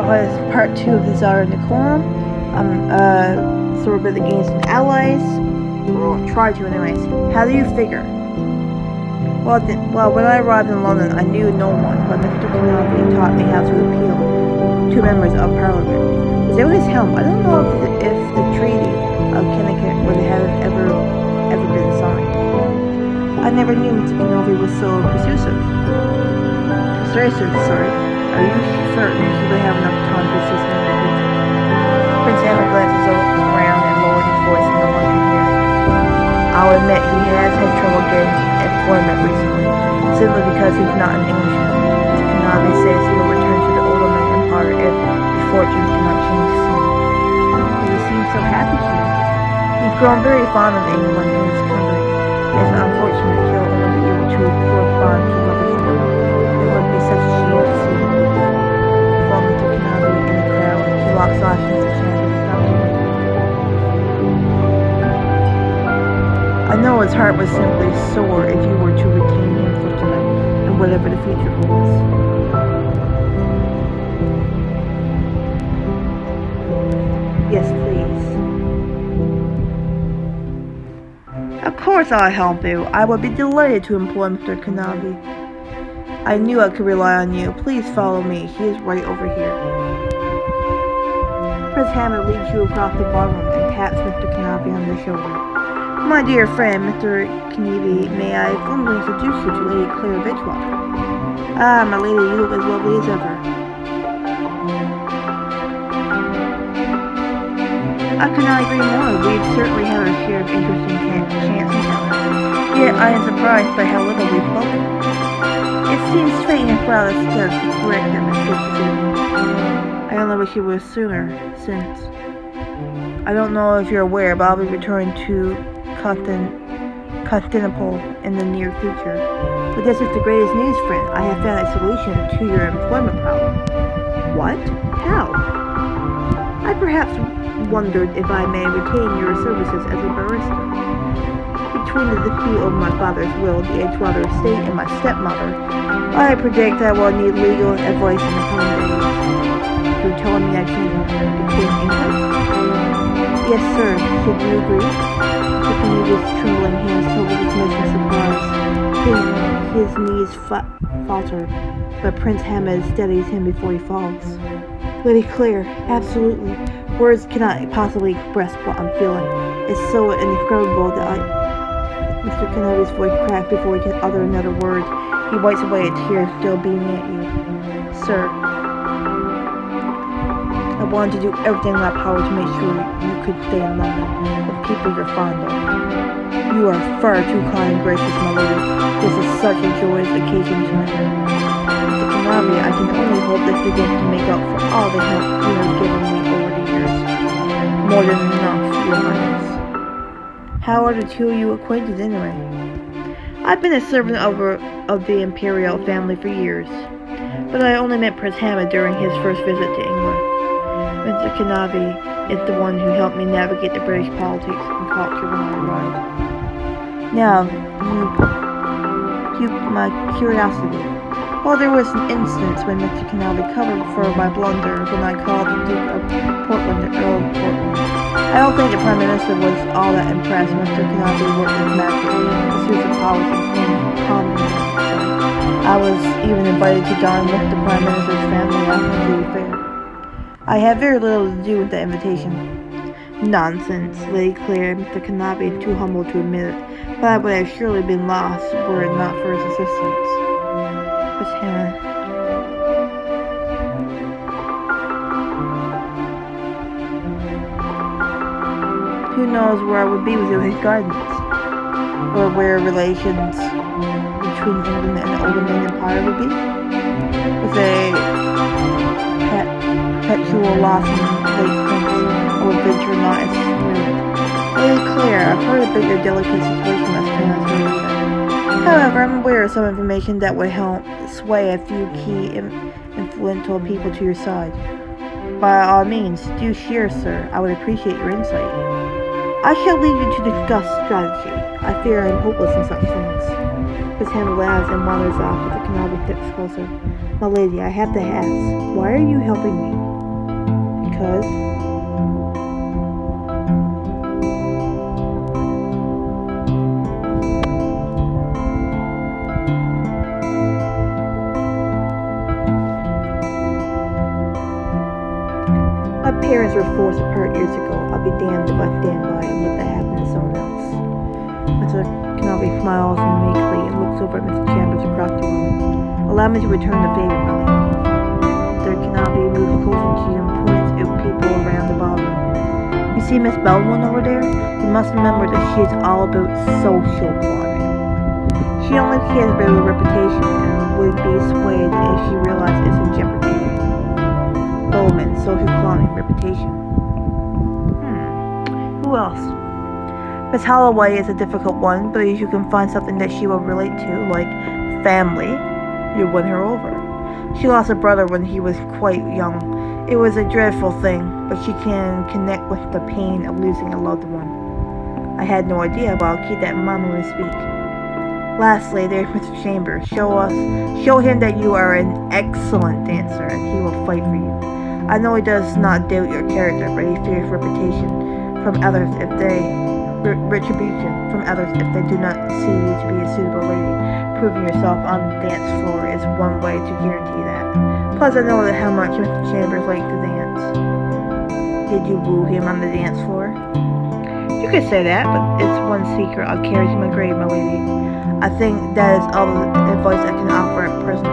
part 2 of the Czar and Decorum. Sort of against some allies. Or try to, anyways. How do you figure? Well, when I arrived in London, I knew no one, but Mr. Kennedy taught me how to appeal to members of Parliament. Without his help, I don't know if the Treaty of Connecticut would have ever been signed. I never knew Mr. Kennedy was so persuasive. Sorry. Are you certain he would have enough time to assist me in the future? Prince Hammer glances around and lowered his voice so no one could hear. I'll admit he has had trouble getting employment recently, simply because he's not an Englishman. Mr. Kennedy says he will return to the Ottoman Empire if his fortune cannot change soon. But he seems so happy here. He's grown very fond of England and his country. It's unfortunate he'll only be able to correspond to rubbish now. It would be such a shame to see him leave. From Mr. Kennedy in the crowd, he locks eyes with Mr. Chandler. I know his heart was simply sore if you were to retain him for tonight, and whatever the future holds. Yes, please. Of course I'll help you. I would be delighted to employ Mr. Kennedy. I knew I could rely on you. Please follow me. He is right over here. Prince Hammer leads you across the ballroom and taps Mr. Kennedy on the shoulder. My dear friend, Mr. Kennedy, may I formally introduce you to Lady Claire Bridgewater? Ah, my lady, you look as lovely as ever. I could not agree more. We've certainly had our share of interesting chance encounters. Yet I am surprised by how little we've spoken. It seems strange and proud of steps to correct that mistake this evening. I only wish it was sooner, since I don't know if you're aware, but I'll be returning to Constantinople in the near future. But this is the greatest news, friend. I have found a solution to your employment problem. What? How? I perhaps wondered if I may retain your services as a barrister. Between the dispute over my father's will, the Edgewater estate, and my stepmother, I predict I will need legal advice in the coming days. You're telling me I can obtain England? Yes, sir. Should you agree? The Canadian's trembling hands covered his motion surprise. His knees falter, but Prince Hamid steadies him before he falls. Lady Claire, absolutely. Words cannot possibly express what I'm feeling. It's so indescribable that Mr. Kennedy's voice cracked before he could utter another word. He wipes away a tear still beaming at you. Sir, I wanted to do everything in my power to make sure you could stay in London with people you're fond of. You are far too kind and gracious, my lady. This is such a joyous occasion tonight. Mr. Kennedy, I can only hope this begins to make up for all the help you have given me over the years. More than enough, Your Highness. How are the two of you acquainted anyway? I've been a servant of the imperial family for years, but I only met Prince Hamid during his first visit to England. Mr. Kennedy is the one who helped me navigate the British politics and culture when I arrived. Now, you piqued my curiosity. Well, there was an instance when Mr. Kennedy covered for my blunder when I called the Duke of Portland the Earl of Portland. I don't think the Prime Minister was all that impressed. Mr. Kennedy worked his magic, pursuits of powers, and calming me. I was even invited to dine with the Prime Minister's family after the affair. I had very little to do with the invitation. Nonsense, Lady Claire. Mr. Kennedy is too humble to admit it, but I would have surely been lost were it not for his assistance. Miss Hannah. Who knows where I would be without his guidance, or where relations between England and the Ottoman Empire would be, with a perpetual loss in late prince, I would venture not as smooth. Lady Claire, I've heard about your delicate situation as Hannah's. However, I'm aware of some information that would help sway a few key influential people to your side. By all means, do share, sir. I would appreciate your insight. I shall leave you to discuss strategy. I fear I am hopeless in such things. His hand laughs and wanders off with the Kennedy steps closer. My lady, I have to ask, why are you helping me? because... My parents were forced apart years ago. I'll be damned if I stand by and let that happen to someone else. Mr. Kenobi smiles meekly and looks over at Mr. Chambers across the room. Allow me to return the favor, my lady. Mr. Kenobi moves closer to you and points at people around the ballroom. You see Miss Belmont over there? You must remember that she is all about social climbing. She only cares about her reputation and would be swayed if she realized it's in jeopardy. Bowman, social climbing, reputation. Who else? Miss Holloway is a difficult one, but if you can find something that she will relate to, like family, you win her over. She lost a brother when he was quite young. It was a dreadful thing, but she can connect with the pain of losing a loved one. I had no idea, but I'll keep that in mind when we speak. Lastly, there's Mr. Chambers. Show him that you are an excellent dancer, and he will fight for you. I know he does not doubt your character, but he fears retribution from others if they do not see you to be a suitable lady. Proving yourself on the dance floor is one way to guarantee that. Plus, I know how much Mr. Chambers likes to dance. Did you woo him on the dance floor? You could say that, but it's one secret I'll carry to my grave, my lady. I think that is all the advice I can offer at present,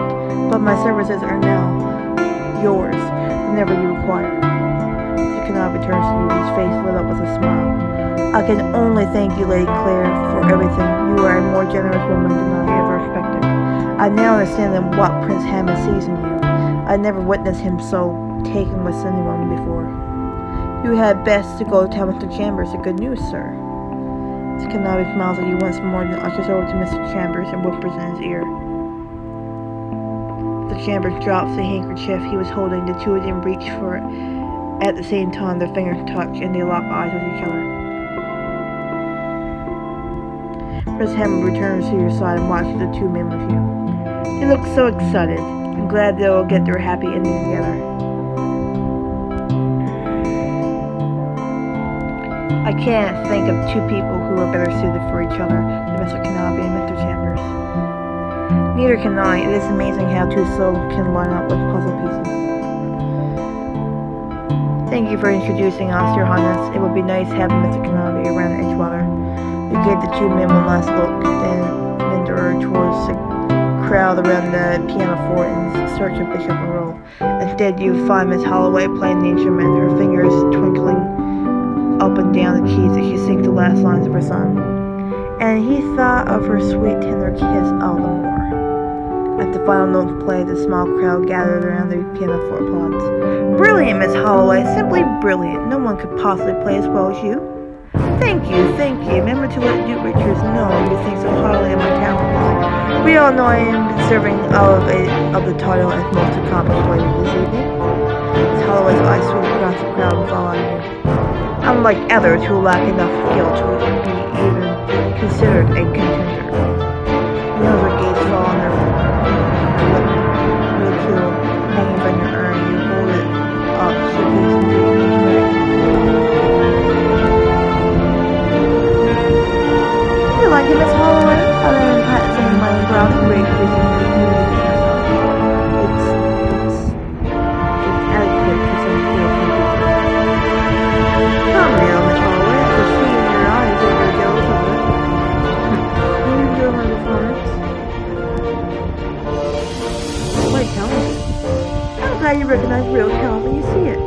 but my services are now yours whenever you require. Mr. Kenobi turns to you, his face lit up with a smile. I can only thank you, Lady Claire, for everything. You are a more generous woman than I ever expected. I now understand what Prince Hammond sees in you. I never witnessed him so taken with anyone before. You had best to go tell Mr. Chambers the good news, sir. Mr. Kenobi smiles at you once more, then ushers over to Mr. Chambers and whispers in his ear. Mr. Chambers drops the handkerchief he was holding. The two of them reach for it. At the same time, their fingers touch and they lock eyes with each other. Prince Hammond returns to your side and watches the two men with you. They look so excited. I'm glad they'll get their happy ending together. I can't think of two people who are better suited for each other than Mr. Kenobi and Mr. Chambers. Neither can I. It is amazing how two souls can line up with puzzle pieces. Thank you for introducing us, Your Highness. It would be nice having Mr. Kenobi around Edgewater. We gave the two men one last look, then wandered towards the crowd around the pianoforte in search of Bishop Monroe. Instead, you find Miss Holloway playing the instrument, her fingers twinkling up and down the keys as she sings the last lines of her song. And he thought of her sweet, tender kiss all the more. As the final notes played, the small crowd gathered around the pianoforte applauds. Brilliant, Miss Holloway, simply brilliant. No one could possibly play as well as you. Thank you. Remember to let Duke Richards know you think so highly of my talents. We all know I am deserving of the title as most accomplished lady this evening. Miss Holloway's eyes sweep across the crowd and fall on you. Unlike others who lack enough skill to be even considered a contender. You know her gaze fall on their ridicule hanging from your urn. You hold it up, shake it and breathe into it. You like it, Miss Holloway? Other than practicing my brow and great recently, it's adequate for some skill. Come now, Miss Holloway, I can see in your eyes that you're jealous of it. Do you enjoy my performance? Quite talented. I'm glad you recognize real talent when you see it.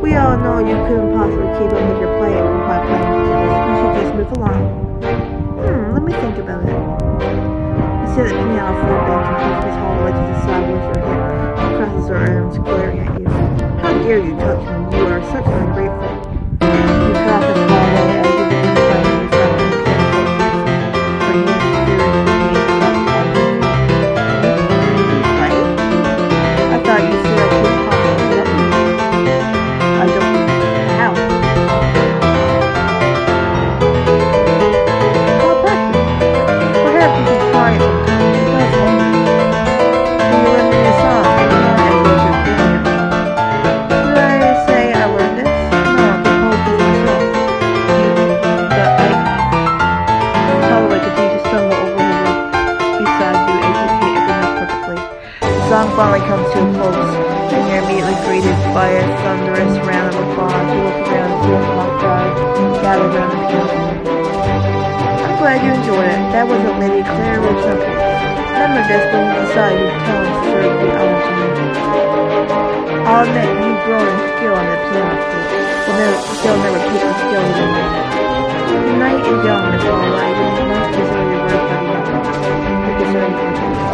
We all know you couldn't possibly keep up with your playing by playing skills. You should just move along. Let me think about it. You sit at the pianoforte bench and push Miss Holloway to the side with your hip. She crosses her arms, glaring at you. How dare you touch me? You are such an ungrateful. You clap Miss Holloway as you begin to play in the sound of the pianoforte. Her hands furiously right? I thought you said I couldn't possibly let me. I don't know how. Perhaps you should try it sometime. It does help. Can you lend me a song? Did I say I learned Greeted by a thunderous round of applause, he looked around to see a small crowd gathered around the piano. I'm glad you enjoyed it. That was a Lady Claire original piece. Remember this when you decide whose talents deserve the honor to me. I'll admit you've grown in skill on the piano flute, but they'll never pick the skill you did. The night is young, Miss Holloway. You must consider your work by the young.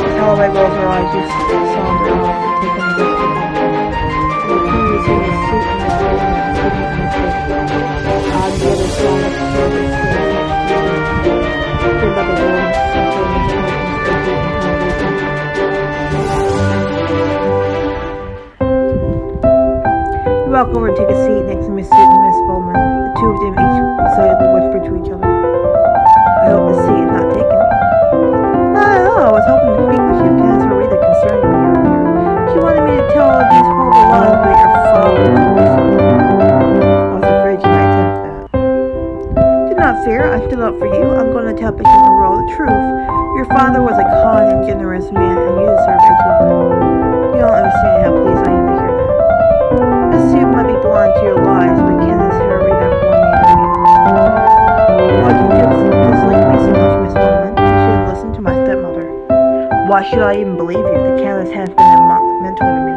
Miss Holloway rolls her eyes, just saunter off to take on the rest of the night. The previous in his suit and his robe and his switching from his face. On the other side of the service, there is much to do. Came by the door and something in his presence urgent and conversation. You walk over and take a seat next to Miss Suit and Miss Bowman. The two of them each excitedly whisper to each other. I hope the seat is not taken. Not at all. I was hoping to speak with you. Candace Rita concerned me earlier. She wanted me to tell all these horrible lies about your father. I was afraid you might attempt that. Do not fear. I stood up for you. I'm going to tell Bishop Monroe the truth. Your father was a kind and generous man, and you deserve Edgewater. You don't understand how pleased I am to hear that. This suit might be blind to your lies, but Candace Rita warned me about you. Why do you dislike me so much, Miss Bowman? You should have listened to my stepmother. Why should I even believe you? The Candace has been a mentor to me.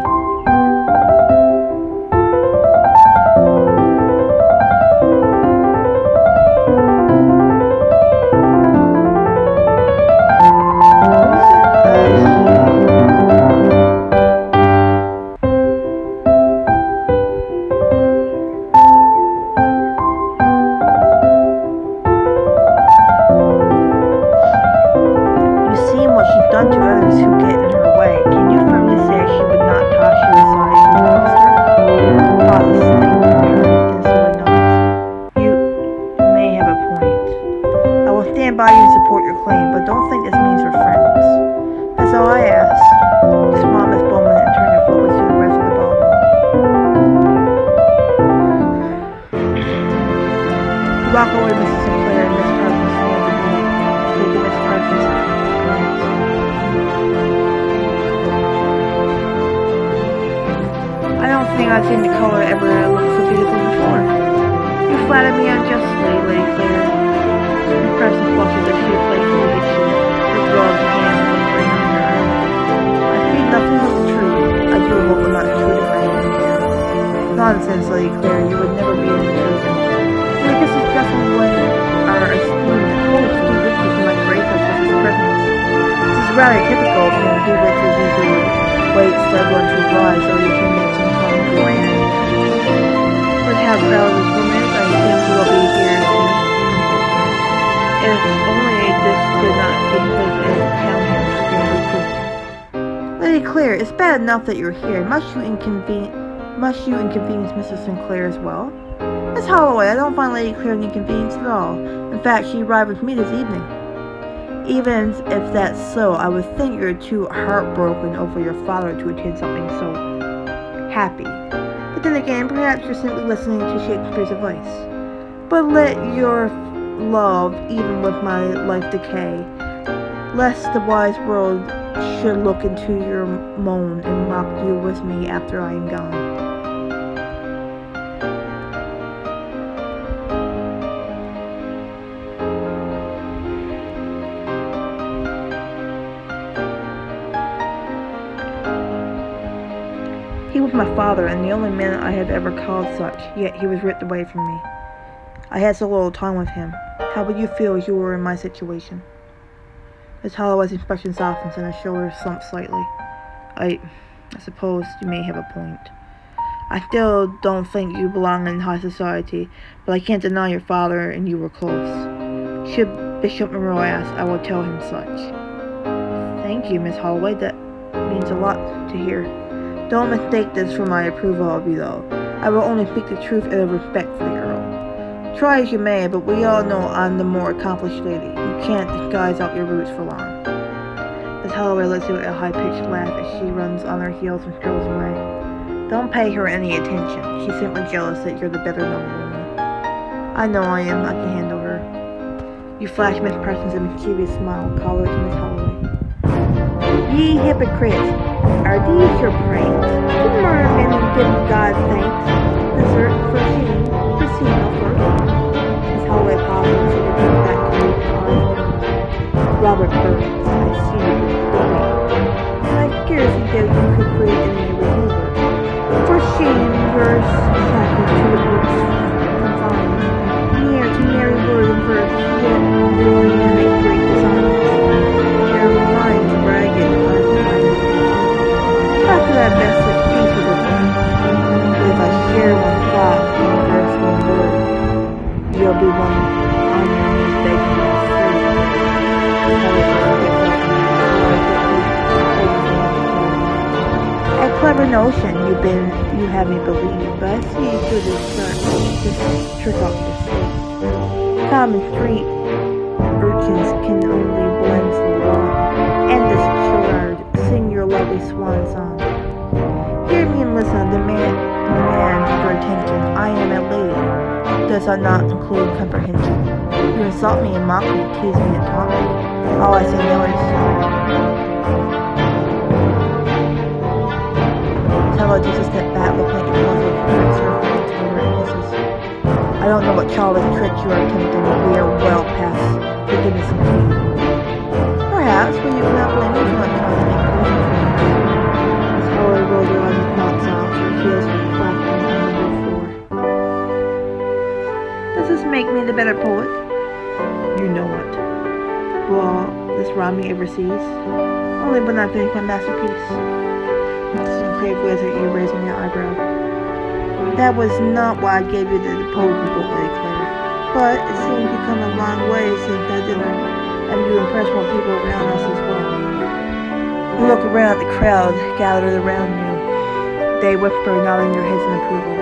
Done to others who get in her way. Can you firmly say she would not toss you aside to trust her? Pauses, thinking her insolently nods. You may have a point. I will stand by you and support your claim, but don't think this means we're friends. That's all I ask. Smiled Miss Bowman and turned her focus to the rest of the ballroom. Walk away, Mrs. Sinclair, and Miss Parsons near the door. Taking Miss Parsons' glance. I don't think I've seen the color ever look so beautiful before. You flatter me unjustly, Lady Claire. Miss Parsons blushes as she playfully hits you, her gloves and hands lingering on your arm. I speak nothing but the truth. I do hope I'm not intruding by any means. Nonsense, Lady Claire. You would never be an intrusion. You were just discussing when our esteemed host D-Witches might grace us with his presence. This is rather typical of him. D-Witches usually waits for everyone to arrive so he can make some kind of grand entrance. But how proud this woman is, I think he will be here soon. If only this did not take place at the town here, screamed Cook. Lady Claire, it's bad enough that you're here. Must you inconvenience Mrs. Sinclair as well? Miss Holloway, I don't find Lady Claire an inconvenience at all. In fact, she arrived with me this evening. Even if that's so, I would think you're too heartbroken over your father to attend something so happy. But then again, perhaps you're simply listening to Shakespeare's advice. But let your love, even with my life decay, lest the wise world should look into your moan and mock you with me after I am gone. He was my father, and the only man I have ever called such, yet he was ripped away from me. I had so little time with him. How would you feel if you were in my situation? Miss Holloway's expression softens and her shoulders slump slightly. I suppose you may have a point. I still don't think you belong in high society, but I can't deny your father and you were close. Should Bishop Monroe ask, I will tell him such. Thank you, Miss Holloway. That means a lot to hear. Don't mistake this for my approval of you, though. I will only speak the truth out of respect for the Earl. Try as you may, but we all know I'm the more accomplished lady. You can't disguise out your roots for long. Miss Holloway lets out a high-pitched laugh as she runs on her heels and strolls away. Don't pay her any attention. She's simply jealous that you're the better known woman. I know I am. I can handle her. You flash Miss Parsons a mischievous smile and call her to Miss Holloway. Ye hypocrites! Are these your pranks? You murder men and give God thanks. Dessert for Sheen. Proceed no further. Miss Holloway paused and she returned back to me with eyes only. Robert Burns, I see you before me. And I scarcely doubt you could create an enemy reliever. For Sheen, yours shackled to the book's confines, near to merry word and verse, yet willing to make great designs. Your mind's ragged, how could I best set peace with it? But if I share one thought, one verse, one word, you'll be one on your knees begging me to free. A clever notion you have me believe, but I see through this trick off the street. Common street urchins can only blend so long, and this charade, sing your lovely swan song. Hear me and listen, demand your attention. I am a lady. Does that not include comprehension? You insult me and mock me, tease me and taunt me. All I say no is Tella takes a step back, looking at your puzzle for its surface until her hisses. I don't know what childish trick you are attempting, but we are well past forgiveness and faith. Perhaps, but you cannot blame me for not trying to make peace between us. Miss Holloway rolled her eyes and thoughts off, her heels flapping on the wood floor. Does this make me the better poet? You know it. Will this rob me ever cease? Only when I finish my masterpiece. Gravely as you raising your eyebrow. That was not why I gave you the poem book, Lady Claire. But it seems you've come a long way since that dinner, and you impress more people around us as well. You look around at the crowd gathered around you. They whisper, nodding their heads in approval.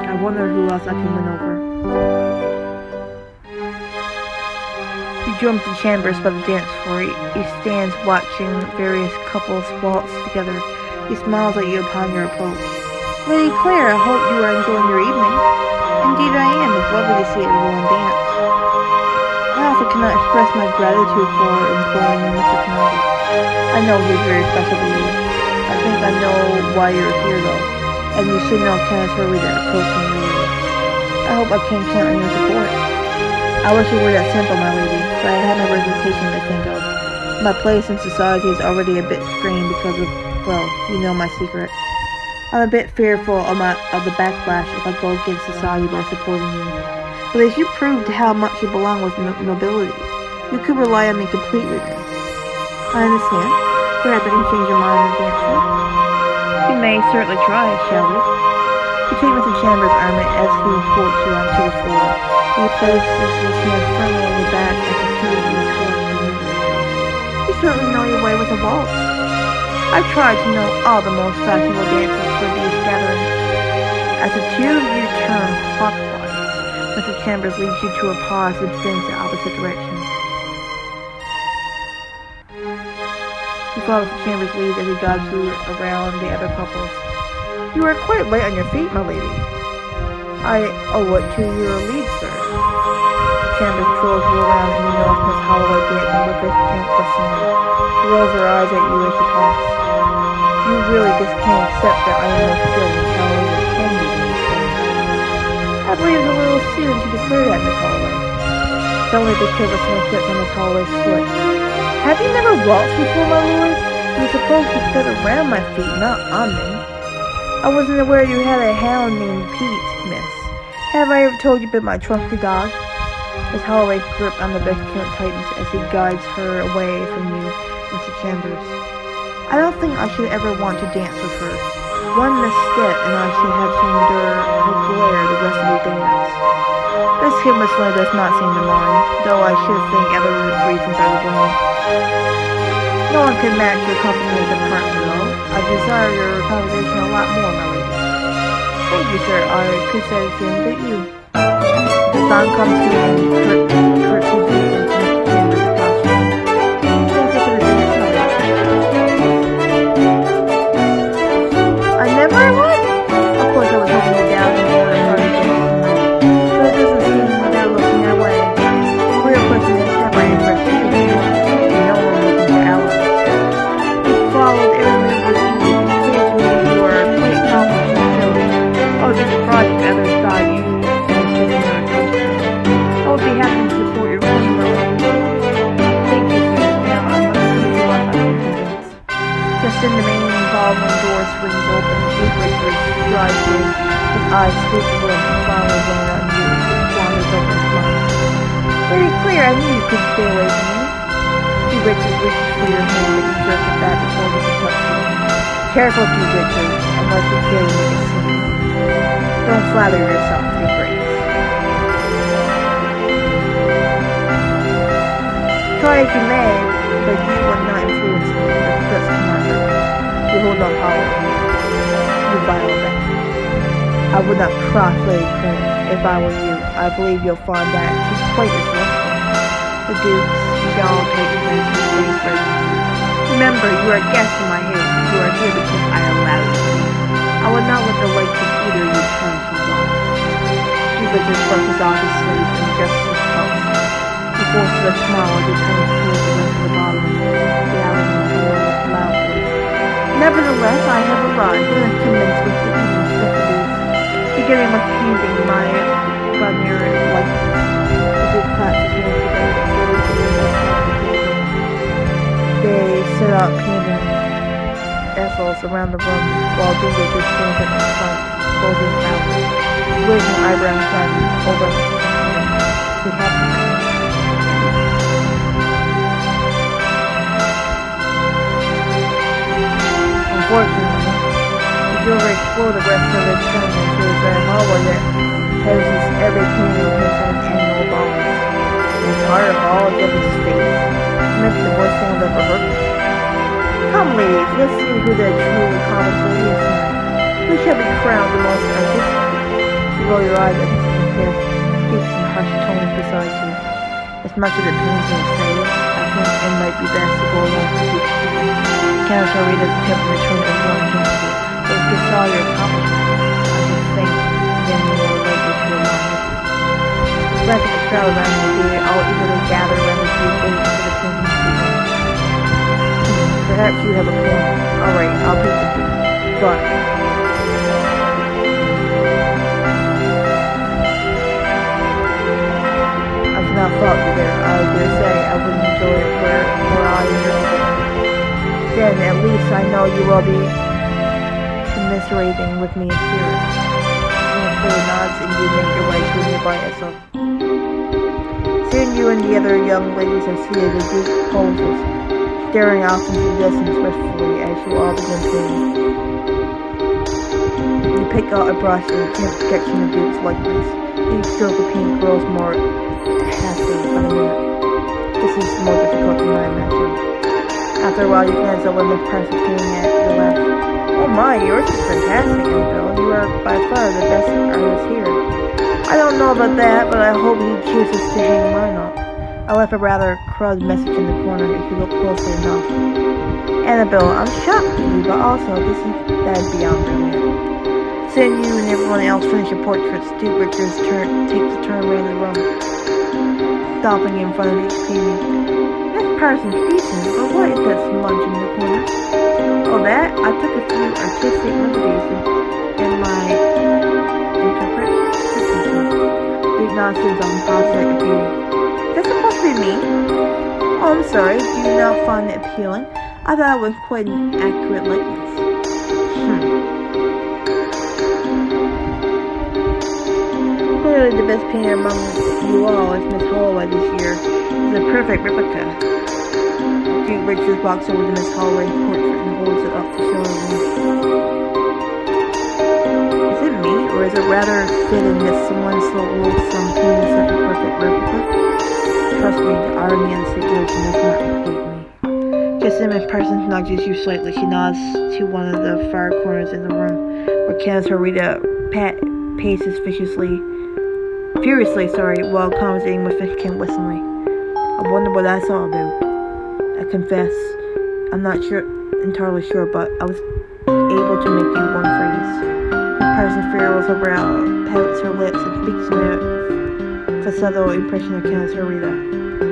I wonder who else I can win over. He jumps the chambers by the dance floor. He stands watching various couples waltz together. He smiles at you upon your approach. Lady Claire, I hope you are enjoying your evening. Indeed I am. It's lovely to see everyone dance. I also cannot express my gratitude for employing Mr. Kennedy. I know he is very special to you. I think I know why you're here, though. And you should know Kenneth's hurry that approaching you. I hope I can count on your support. I wish it were that simple, my lady, but I have my reputation to think of. My place in society is already a bit strained because of, well, you know my secret. I'm a bit fearful of the backlash if I go against society by supporting you. But as you proved how much you belong with nobility, you could rely on me completely then. I understand. Perhaps I can change your mind and dance you. We may certainly try, shall we? You take Mr. Chambers' arm as he supports you onto the floor. He places his hand firmly on your back as the two of you towards the window. You certainly know your way with a waltz. I tried to know all the most fashionable dances for these gatherings. As the two of you turn clockwise, Mr. Chambers leads you to a pause and spins the opposite direction. You follow Mr. Chambers' lead as he guides you around the other couples. You are quite light on your feet, my lady. I owe it to your lead, sir. Mr. Chambers twirls you around and you notice Miss Holloway dancing with his camp questioningly. She rolls her eyes at you as you pass. You really just can't accept that I am more skilled in television can be than you say. I believe it's a little soon to declare that, Miss Holloway. Suddenly the kid with someone sits on Miss Holloway's foot. Have you never waltzed before, my lord? You're supposed to sit around my feet, not on them. I wasn't aware you had a hound named Pete, miss. Have I ever told you about my trusty dog? Miss Holloway's grip on the biscuit tightens as he guides her away from you, Mr. Chambers. I don't think I should ever want to dance with her. One misstep and I should have to endure her glare the rest of the dance. This humorously does not seem to mind, though I should think other reasons are to blame. No one can match your company as a partner, though. I desire your conversation a lot more, my lady. Thank you, sir. I could say the same about you. The song comes to me and curtsies you into Mr. Chambers across from me. Thank you for the dance, my lady. I never would. Of course, I was hoping to down in the other part of the dance tonight, but it doesn't seem they're looking their way. The real question is, have I impressed you? No one looking for allies. You followed every move with ease. It's clear to me you are quite confident eyes did. His eyes sweep the room and finally land on you. He wanders over and smiles. Very clear, I knew you couldn't stay away from me. Two Richards reaches for your hand, but you jerk it back before he can touch you. Careful, Two Richards, unless you care to make a scene. Don't flatter yourself, your grace. Try as you may, but you will not influence me. The threats cannot hurt me. You hold no power. You violate. I would not cross Lady Queen if I were you. I believe you'll find that she's quite intellectual. The Dukes, y'all take against his face presence. Remember, you are a guest in my house. You are here because I allowed you to be. I would not let the likes of either of you turn from God. Jupiter brushes off his sleeves and adjusts his pulse. He forces a smile as he turns towards the rest of the bottle and the aluminium loudly. Nevertheless, I have arrived and commenced with the evening festivities, beginning with painting my Garnier likeness. The Duke claps his hands together and slowly begins to smile. They set up painting easels around the room while Jupiter stands at the front, closing his mouth, raising eyebrows down over his head. We have to Unfortunately, if you ever explore the rest of this tenement, there is a hallway that houses every painting of his own annual balls. The entire hall of his face makes the worst thing I've ever heard. Come, ladies, let's see who the truly accomplished lady is tonight. Who shall be crowned the most artistic? You roll your eyes at his hair, speaks in hushed tones beside you. As much as it pains me to say this, I think it might be best to go along with you. Countess Rita's attempting to turn everyone against you, but if you saw your accomplishments, I should think then you more likely to align with you. The rest of the crowd around you, they all eagerly gather around the group waiting for the painting to begin. Perhaps you have a point. Alright, I'll take the beat. But I've not fought you there. I dare say I wouldn't enjoy it were I in your position. Then at least I know you will be commiserating with me in spirit. Clear nods and you make your way to a nearby easel. Soon you and the other young ladies are seated in deep poses, staring off into the distance wistfully as you all begin painting. You pick out a brush and attempt sketching the Duke's likeness. Each stroke of paint grows more hassy by the minute. This is more difficult than I imagined. After a while, you glance over the person painting at your left. Oh my, yours is fantastic, Annabelle. You are by far the best artist here. I don't know about that, but I hope he chooses to hang mine up. I left a rather crowded message in the corner if you look closely enough. Annabelle, I'm shocked at you, but also that is beyond brilliant. Soon you and everyone else finish your portraits. Duke Richards takes a turn around the room, stopping in front of each painting. This person's decent, but what is that smudge in the corner? Oh, that? I took a few artistic liberties in my interpretation. Big nonsense on positive appealing. Is that supposed to be me? Oh, I'm sorry. Do you not find it appealing? I thought it was quite an accurate likeness. Clearly the best painter among you all is Miss Holloway this year. It's a perfect replica. Duke Richards walks over to Miss Holloway's portrait and holds it up to show everyone. Is it me, or is it rather fitting that someone so loathsome painted such a perfect replica? Trust me, the irony in the situation does not escape me. Just then Miss Parsons nudges you slightly. She nods to one of the far corners in the room, where Countess Rita paces furiously, while conversating with Fishkin whistling. I wonder what that's all about. I confess, I'm not entirely sure, but I was able to make you one phrase. Miss Parsons furrows her brow, pouts her lips, and speaks in a falsetto impression of Countess Rita.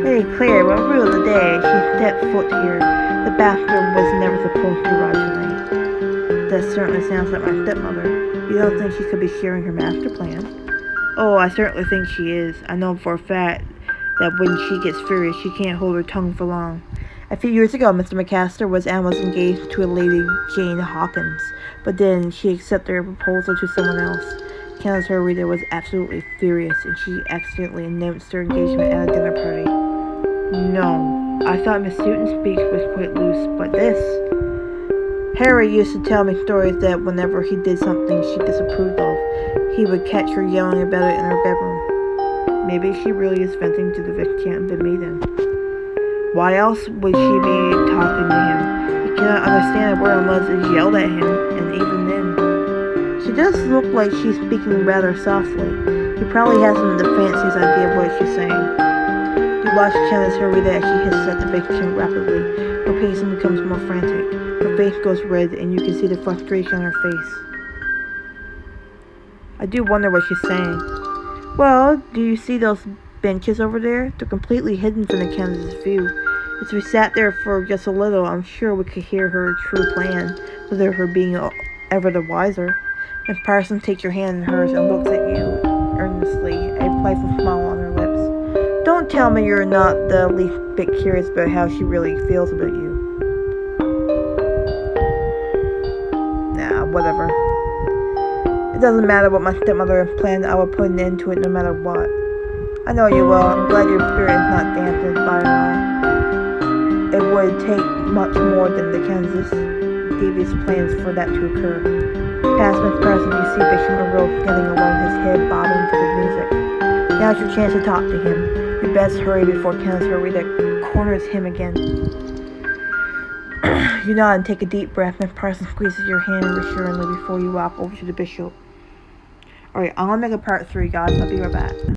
Very clear, but rule of the day, she stepped foot here. The bathroom was never supposed to run tonight. That certainly sounds like my stepmother. You don't think she could be sharing her master plan? Oh, I certainly think she is. I know for a fact that when she gets furious, she can't hold her tongue for long. A few years ago, Mr. McCaster was engaged to a lady, Jane Hawkins, but then she accepted her proposal to someone else. Candace Reader was absolutely furious, and she accidentally announced their engagement at a dinner party. No, I thought Miss Newton's speech was quite loose, but this... Harry used to tell me stories that whenever he did something she disapproved of, he would catch her yelling about it in her bedroom. Maybe she really is venting to the Viscount and me then. Why else would she be talking to him? He cannot understand a word unless it's yelled at him, and even then. She does look like she's speaking rather softly. He probably hasn't the fanciest idea of what she's saying. You watch Candace Reader as she hisses at the Viscount rapidly. Her pacing becomes more frantic. Her face goes red, and you can see the frustration on her face. I do wonder what she's saying. Well, do you see those benches over there? They're completely hidden from the Candace's view. If we sat there for just a little, I'm sure we could hear her true plan, without her being ever the wiser. Miss Parsons takes your hand in hers and looks at you earnestly, a playful smile on her lips. Don't tell me you're not the least bit curious about how she really feels about you. Nah, whatever. It doesn't matter what my stepmother planned, I will put an end to it no matter what. I know you will. I'm glad your spirit is not dampened by it all. It would take much more than the Kansas devious plans for that to occur. Past Miss Parsons, you see Bishop Monroe standing alone, his head bobbing to the music. Now's your chance to talk to him. You best hurry before Candace Reader corners him again. You nod and take a deep breath. Miss Parsons squeezes your hand reassuringly before you walk over to the bishop. Alright, I'm gonna make a part 3, guys. I'll be right back.